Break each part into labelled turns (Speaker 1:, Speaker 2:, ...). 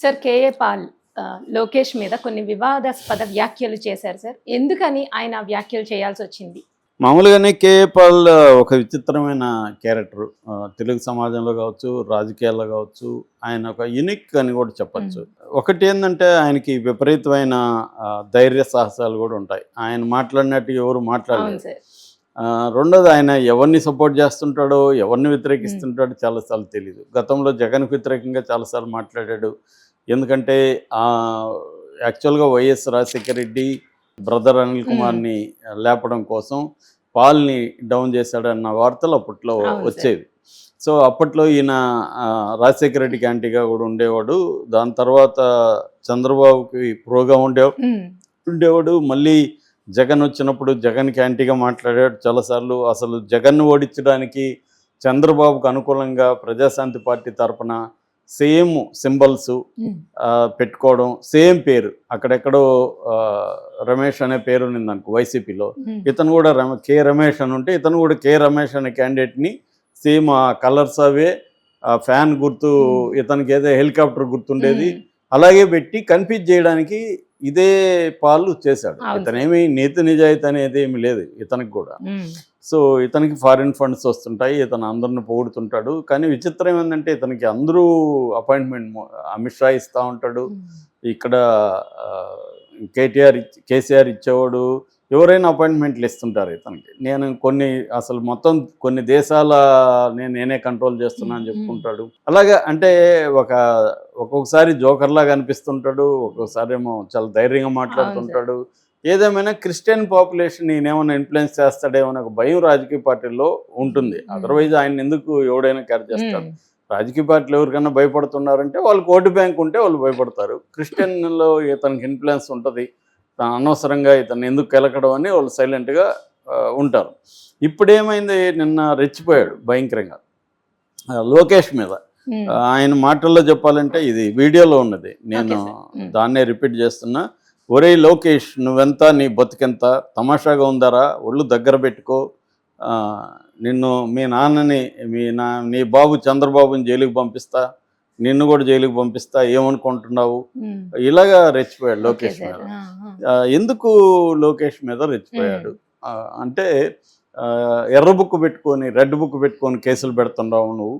Speaker 1: Sir KA Paul Lokesh మీద కొన్ని వివాదాస్పద వ్యాఖ్యలు చేశారు సార్. ఎందుకని ఆయన ఆ వ్యాఖ్యలు చేయాల్సి వచ్చింది?
Speaker 2: మామూలుగానే కేఏ పాల్ ఒక విచిత్రమైన క్యారెక్టర్. తెలుగు సమాజంలో కావచ్చు, రాజకీయాల్లో కావచ్చు, ఆయన ఒక యూనిక్ అని కూడా చెప్పచ్చు. ఒకటి ఏంటంటే ఆయనకి విపరీతమైన ధైర్య సాహసాలు కూడా ఉంటాయి. ఆయన మాట్లాడినట్టు ఎవరు మాట్లాడలేదు. రెండోది ఆయన ఎవరిని సపోర్ట్ చేస్తుంటాడో, ఎవరిని వ్యతిరేకిస్తుంటాడో చాలాసార్లు తెలియదు. గతంలో జగన్కి వ్యతిరేకంగా చాలాసార్లు మాట్లాడాడు. ఎందుకంటే యాక్చువల్గా వైఎస్ రాజశేఖర రెడ్డి బ్రదర్ అనిల్ కుమార్ని లేపడం కోసం పాల్ని డౌన్ చేశాడన్న వార్తలు అప్పట్లో వచ్చేవి. సో అప్పట్లో ఈయన రాజశేఖర రెడ్డికి యాంటీగా కూడా ఉండేవాడు. దాని తర్వాత చంద్రబాబుకి ప్రోగా ఉండేవాడు. మళ్ళీ జగన్ వచ్చినప్పుడు జగన్కి యాంటీగా మాట్లాడాడు చాలాసార్లు. అసలు జగన్ను ఓడించడానికి చంద్రబాబుకు అనుకూలంగా ప్రజాశాంతి పార్టీ తరఫున సేమ్ సింబల్స్ పెట్టుకోవడం, సేమ్ పేరు. అక్కడెక్కడో రమేష్ అనే పేరు ఉన్నింది అనుకో వైసీపీలో, ఇతను కూడా కే రమేష్ అని ఉంటే ఇతను కూడా కే రమేష్ అనే క్యాండిడేట్ని సేమ్ ఆ కలర్స్ అవే, ఫ్యాన్ గుర్తు, ఇతనికి ఏదో హెలికాప్టర్ గుర్తుండేది అలాగే పెట్టి కన్ఫ్యూజ్ చేయడానికి ఇదే పాలు చేశాడు. ఇతనేమి నీతి నిజాయితీ అనేది ఏమి లేదు ఇతనికి కూడా. సో ఇతనికి ఫారిన్ ఫండ్స్ వస్తుంటాయి, ఇతను అందరిని పొగుడుతుంటాడు. కానీ విచిత్రం ఏంటంటే ఇతనికి అందరూ అపాయింట్మెంట్ అమిత్ షా ఇస్తూ ఉంటాడు, ఇక్కడ కేసీఆర్ ఇచ్చేవాడు, ఎవరైనా అపాయింట్మెంట్లు ఇస్తుంటారు ఇతనికి. నేను అసలు మొత్తం కొన్ని దేశాల నేనే కంట్రోల్ చేస్తున్నా అని చెప్పుకుంటాడు. అలాగే అంటే ఒక్కొక్కసారి జోకర్లాగా అనిపిస్తుంటాడు, ఒక్కొక్కసారి ఏమో చాలా ధైర్యంగా మాట్లాడుతుంటాడు. ఏదేమైనా క్రిస్టియన్ పాపులేషన్ ఈయనేమైనా ఇన్ఫ్లుయెన్స్ చేస్తాడేమో ఒక భయం రాజకీయ పార్టీల్లో ఉంటుంది. అదర్వైజ్ ఆయన ఎందుకు ఎవడైనా క్యారీ చేస్తాడు. రాజకీయ పార్టీలు ఎవరికైనా భయపడుతున్నారంటే వాళ్ళకి ఓటు బ్యాంక్ ఉంటే వాళ్ళు భయపడతారు. క్రిస్టియన్లో ఇతనికి ఇన్ఫ్లుయెన్స్ ఉంటుంది, అనవసరంగా ఇతను ఎందుకు కెలకడం అని వాళ్ళు సైలెంట్గా ఉంటారు. ఇప్పుడు ఏమైంది, నిన్న రెచ్చిపోయాడు భయంకరంగా లోకేష్ మీద. ఆయన మాటల్లో చెప్పాలంటే ఇది వీడియోలో ఉన్నది, నేను దాన్నే రిపీట్ చేస్తున్నా. ఒరే లోకేష్, నువ్వెంత, నీ బతుకెంత, తమాషాగా ఉందారా, ఒళ్ళు దగ్గర పెట్టుకో, నిన్ను మీ నాన్నని నీ బాబు చంద్రబాబుని జైలుకి పంపిస్తా, నిన్ను కూడా జైలుకి పంపిస్తా, ఏమనుకుంటున్నావు, ఇలాగా రెచ్చిపోయాడు లోకేష్ మీద. ఎందుకు లోకేష్ మీద రెచ్చిపోయాడు అంటే, ఎర్ర బుక్ పెట్టుకొని రెడ్ బుక్ పెట్టుకొని కేసులు పెడుతున్నావు నువ్వు,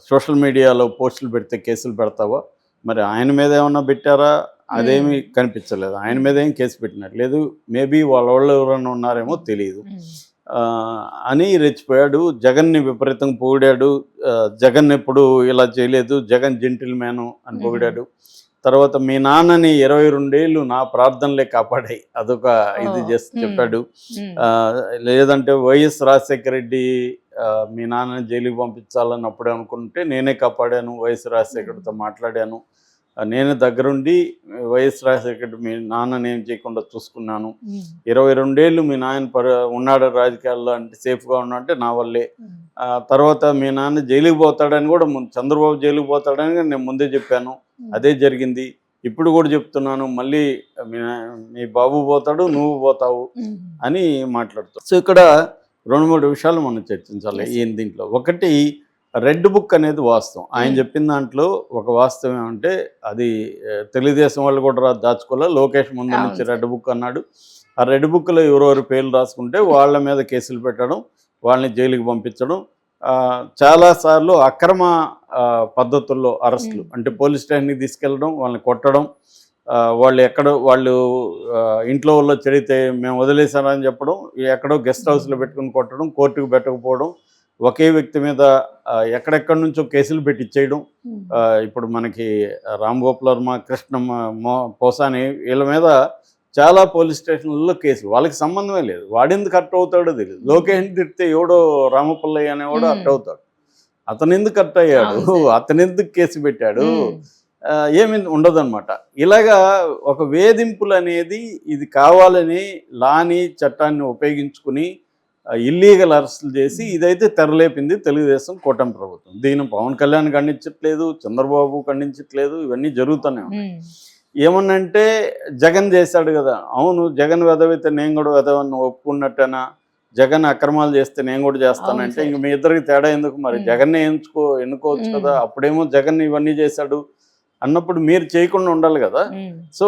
Speaker 2: సోషల్ మీడియాలో పోస్టులు పెడితే కేసులు పెడతావా, మరి ఆయన మీద ఏమన్నా పెట్టారా, అదేమీ కనిపించలేదు. ఆయన మీద ఏం కేసు పెట్టినట్లేదు, మేబీ వాళ్ళు ఎవరైనా ఉన్నారేమో తెలియదు అని రెచ్చిపోయాడు. జగన్ని విపరీతంగా పొగిడాడు, జగన్ ఎప్పుడు ఇలా చేయలేదు, జగన్ జెంటిల్ మ్యాను అని పొగిడాడు. తర్వాత మీ నాన్నని 22 ఏళ్ళు నా ప్రార్థనలే కాపాడాయి, అదొక ఇది చెప్పాడు. లేదంటే వైఎస్ రాజశేఖర రెడ్డి మీ నాన్నని జైలుకి పంపించాలని అప్పుడే అనుకుంటే నేనే కాపాడాను, వైఎస్ రాజశేఖర్తో మాట్లాడాను, నేను దగ్గరుండి వైఎస్ రాజశేఖర్ మీ నాన్నని ఏం చేయకుండా చూసుకున్నాను, 22 ఏళ్ళు మీ నాయన ఉన్నాడు రాజకీయాల్లో అంటే సేఫ్గా ఉన్నా అంటే నా వల్లే. తర్వాత మీ నాన్న జైలుకి పోతాడని కూడా చంద్రబాబు జైలుకి పోతాడని నేను ముందే చెప్పాను, అదే జరిగింది. ఇప్పుడు కూడా చెప్తున్నాను, మళ్ళీ మీ బాబు పోతాడు, నువ్వు పోతావు అని మాట్లాడుతావు. సో ఇక్కడ 2-3 విషయాలు మనం చర్చించాలి దీంట్లో. ఒకటి, రెడ్ బుక్ అనేది వాస్తవం. ఆయన చెప్పిన దాంట్లో ఒక వాస్తవం ఏమంటే, అది తెలుగుదేశం వాళ్ళు కూడా దాచుకోలే, లోకేష్ ముందు నుంచి రెడ్ బుక్ అన్నాడు. ఆ రెడ్ బుక్లో ఎవరెవరు పేర్లు రాసుకుంటే వాళ్ళ మీద కేసులు పెట్టడం, వాళ్ళని జైలుకి పంపించడం, చాలాసార్లు అక్రమ పద్ధతుల్లో అరెస్టులు, అంటే పోలీస్ స్టేషన్కి తీసుకెళ్ళడం, వాళ్ళని కొట్టడం, వాళ్ళు ఇంట్లో వాళ్ళు చెడితే మేము వదిలేసామని చెప్పడం, ఎక్కడో గెస్ట్ హౌస్లో పెట్టుకుని కొట్టడం, కోర్టుకు పెట్టకపోవడం, ఒకే వ్యక్తి మీద ఎక్కడెక్కడి నుంచో కేసులు పెట్టించేయడం. ఇప్పుడు మనకి రామ్ గోపాల్ వర్మ, కృష్ణ పోసాని, వీళ్ళ మీద చాలా పోలీస్ స్టేషన్లలో కేసులు, వాళ్ళకి సంబంధమే లేదు. వాడెందుకు అట్ అవుతాడో తెలియదు. లోకేష్ తిడితే ఎవడో రామపల్లయ్య అనేవాడు అట్ అవుతాడు, అతను ఎందుకు అట్ అయ్యాడు, అతను ఎందుకు కేసు పెట్టాడు, ఏమి ఉండదన్నమాట. ఇలాగా ఒక వేధింపులు అనేది ఇది కావాలని లాని చట్టాన్ని ఉపయోగించుకుని ఇల్లీగల్ అరెస్టులు చేసి ఇదైతే తెరలేపింది తెలుగుదేశం కూటమి ప్రభుత్వం. దీన్ని పవన్ కళ్యాణ్ ఖండించట్లేదు, చంద్రబాబు ఖండించట్లేదు, ఇవన్నీ జరుగుతూనే ఉన్నాయి. ఏమన్నంటే జగన్ చేశాడు కదా, అవును జగన్ వెదవైతే నేను కూడా వెదవని ఒప్పుకున్నట్టేనా, జగన్ అక్రమాలు చేస్తే నేను కూడా చేస్తానంటే ఇంక మీ ఇద్దరికి తేడా ఎందుకు, మరి జగన్నే ఎన్నుకోవచ్చు కదా. అప్పుడేమో జగన్ ఇవన్నీ చేశాడు, అన్నప్పుడు మీరు చేయకుండా ఉండాలి కదా.
Speaker 1: ఉమ్,
Speaker 2: సో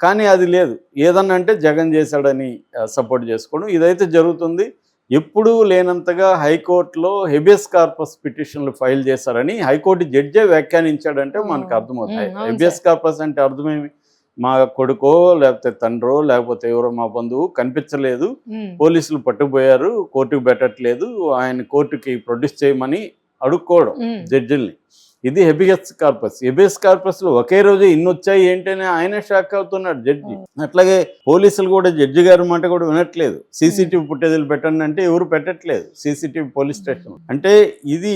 Speaker 2: కానీ అది లేదు. ఏదన్నా అంటే జగన్ చేశాడని సపోర్ట్ చేసుకోవడం ఇదైతే జరుగుతుంది. ఎప్పుడూ లేనంతగా హైకోర్టులో హెబియస్ కార్పస్ పిటిషన్లు ఫైల్ చేశారని హైకోర్టు జడ్జే వ్యాఖ్యానించాడంటే మనకు అర్థమవుతాయి.
Speaker 1: అవును
Speaker 2: హెబియస్ కార్పస్ అంటే అర్థమేమి? మా కొడుకో లేకపోతే తండ్రో లేకపోతే ఎవరో మా బంధువు కనిపించలేదు,
Speaker 1: ఉమ్,
Speaker 2: పోలీసులు పట్టుకుపోయారు, కోర్టుకు పెట్టట్లేదు, ఆయన కోర్టుకి ప్రొడ్యూస్ చేయమని అడుక్కోవడం
Speaker 1: ఉమ్,
Speaker 2: జడ్జిల్ని. ఇది హెబియస్ కార్పస్. హెబియస్ కార్పస్లో ఒకే రోజు ఇన్ని వచ్చాయి ఏంటని ఆయనే షాక్ అవుతున్నాడు జడ్జి. అట్లాగే పోలీసులు కూడా జడ్జి గారి మాట కూడా వినట్లేదు. సీసీటీవీ ఫుటేజీలు పెట్టండి అంటే ఎవరు పెట్టట్లేదు సీసీటీవీ పోలీస్ స్టేషన్. అంటే ఇది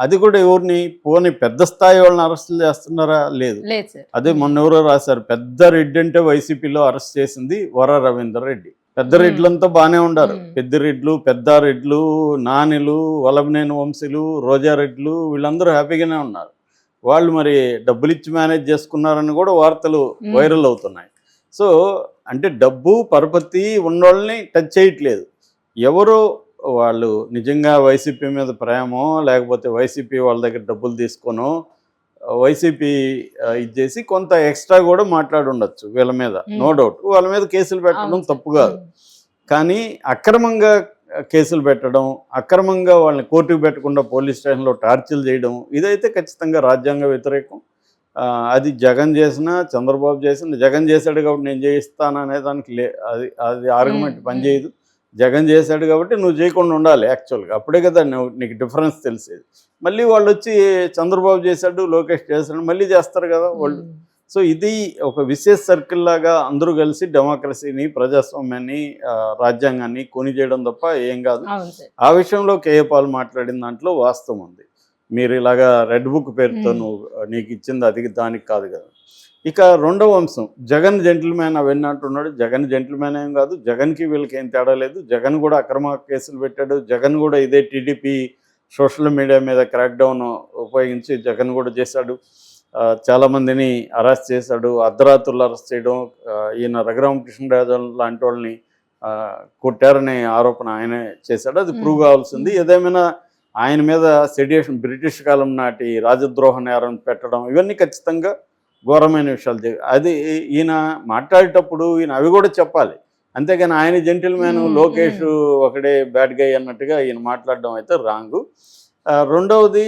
Speaker 2: అది కూడా ఎవరిని పోనీ పెద్ద స్థాయి వాళ్ళని అరెస్టులు చేస్తున్నారా? లేదు.
Speaker 1: లేదు సార్.
Speaker 2: అదే మొన్న ఎవరో రాశారు, పెద్ద రెడ్డి అంటే వైసీపీలో అరెస్ట్ చేసింది వర రవీందర్ రెడ్డి. పెద్ద రెడ్లంతా బాగానే ఉండారు. పెద్దిరెడ్లు, పెద్దారెడ్లు, నానిలు, వలభనేని వంశీలు, రోజారెడ్లు వీళ్ళందరూ హ్యాపీగానే ఉన్నారు. వాళ్ళు మరి డబ్బులు ఇచ్చి మేనేజ్ చేసుకున్నారని కూడా వార్తలు వైరల్ అవుతున్నాయి. సో అంటే డబ్బు పరపతి ఉన్నోళ్ళని టచ్ చేయట్లేదు. ఎవరో వాళ్ళు నిజంగా వైసీపీ మీద ప్రేమో లేకపోతే వైసీపీ వాళ్ళ దగ్గర డబ్బులు తీసుకోనో వైసీపీ ఇచ్చేసి కొంత ఎక్స్ట్రా కూడా మాట్లాడి ఉండొచ్చు వీళ్ళ మీద, నో డౌట్. వాళ్ళ మీద కేసులు పెట్టడం తప్పు కాదు. కానీ అక్రమంగా కేసులు పెట్టడం, అక్రమంగా వాళ్ళని కోర్టుకు పెట్టకుండా పోలీస్ స్టేషన్లో టార్చర్లు చేయడం ఇదైతే ఖచ్చితంగా రాజ్యాంగ వ్యతిరేకం. అది జగన్ చేసినా చంద్రబాబు చేసినా, జగన్ చేశాడు కాబట్టి నేను చేయిస్తాను అనే దానికి అది అది ఆర్గ్యుమెంట్ పనిచేయదు. జగన్ చేశాడు కాబట్టి నువ్వు చేయకుండా ఉండాలి యాక్చువల్గా, అప్పుడే కదా నీకు డిఫరెన్స్ తెలిసేది. మళ్ళీ వాళ్ళు వచ్చి చంద్రబాబు చేశాడు, లోకేష్ చేశాడు మళ్ళీ చేస్తారు కదా వాళ్ళు. సో ఇది ఒక విశేష సర్కిల్ లాగా అందరూ కలిసి డెమోక్రసీని, ప్రజాస్వామ్యాన్ని, రాజ్యాంగాన్ని కొని చేయడం తప్ప ఏం కాదు. ఆ విషయంలో కేఏ పాల్ మాట్లాడిన దాంట్లో వాస్తవం ఉంది. మీరు ఇలాగా రెడ్ బుక్ పేరుతో నీకు ఇచ్చింది అది దానికి కాదు కదా. ఇక రెండవ అంశం, జగన్ జెంటిల్మ్యాన్ అవన్నీ అంటున్నాడు. జగన్ జెంటిల్మ్యాన్ ఏం కాదు. జగన్కి వీళ్ళకి ఏం తేడా లేదు. జగన్ కూడా అక్రమ కేసులు పెట్టాడు. జగన్ కూడా ఇదే టీడీపీ సోషల్ మీడియా మీద క్రాక్ డౌన్ ఉపయోగించి జగన్ కూడా చేశాడు. చాలామందిని అరెస్ట్ చేశాడు. అర్ధరాత్రులు అరెస్ట్ చేయడం, ఈయన రఘురామకృష్ణరాజు లాంటి వాళ్ళని కొట్టారనే ఆరోపణ ఆయనే చేశాడు. అది ప్రూవ్ కావాల్సింది. ఏదేమైనా ఆయన మీద సెడిషన్, బ్రిటిష్ కాలం నాటి రాజద్రోహ నేరం పెట్టడం ఇవన్నీ ఖచ్చితంగా ఘోరమైన విషయాలు. అది ఈయన మాట్లాడేటప్పుడు ఈయన అవి కూడా చెప్పాలి. అంతేగాని ఆయన జెంటిల్మ్యాన్, లోకేష్ ఒకడే బ్యాడ్ గై అన్నట్టుగా ఈయన మాట్లాడడం అయితే రాంగు. రెండవది,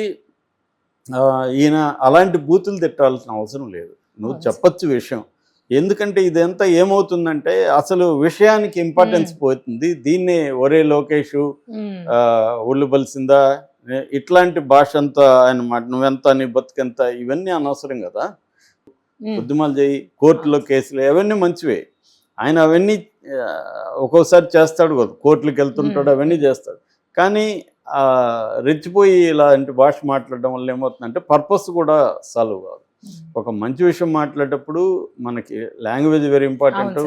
Speaker 2: ఈయన అలాంటి బూతులు తిట్టాల్సిన అవసరం లేదు. నువ్వు చెప్పచ్చు విషయం. ఎందుకంటే ఇదంతా ఏమవుతుందంటే అసలు విషయానికి ఇంపార్టెన్స్ పోతుంది. దీన్నే ఒరే లోకేష్ ఒళ్ళు బలిసిందా ఇట్లాంటి భాష అంతా ఆయన మాట, నువ్వెంత నీ బతుకెంత, ఇవన్నీ అనవసరం కదా. ఉద్యమాలు చేయి, కోర్టులో కేసులు అవన్నీ మంచివే. ఆయన అవన్నీ ఒక్కోసారి చేస్తాడు కదా, కోర్టులకు వెళ్తుంటాడు, అవన్నీ చేస్తాడు. కానీ రెచ్చిపోయి ఇలాంటి భాష మాట్లాడడం వల్ల ఏమవుతుందంటే పర్పస్ కూడా సాల్వ్ కాదు. ఒక మంచి విషయం మాట్లాడేటప్పుడు మనకి లాంగ్వేజ్ వెరీ ఇంపార్టెంట్.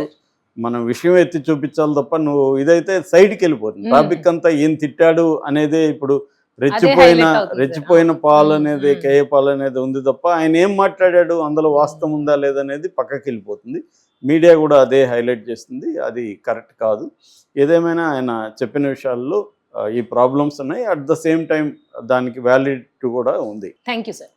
Speaker 2: మనం విషయం ఎత్తి చూపించాలి తప్ప నువ్వు ఇదైతే సైడ్కి వెళ్ళిపోతుంది. టాపిక్ అంతా ఏం తిట్టాడు అనేదే ఇప్పుడు రెచ్చిపోయిన పాల్ అనేది, కేఏ పాల్ అనేది ఉంది తప్ప ఆయన ఏం మాట్లాడాడు అందులో వాస్తవం ఉందా లేదనేది పక్కకి వెళ్ళిపోతుంది. మీడియా కూడా అదే హైలైట్ చేస్తుంది. అది కరెక్ట్ కాదు. ఏదేమైనా ఆయన చెప్పిన విషయాల్లో ఈ ప్రాబ్లమ్స్ ఉన్నాయి. అట్ ద సేమ్ టైం దానికి వ్యాలిడిటీ కూడా ఉంది.
Speaker 1: Thank you sir.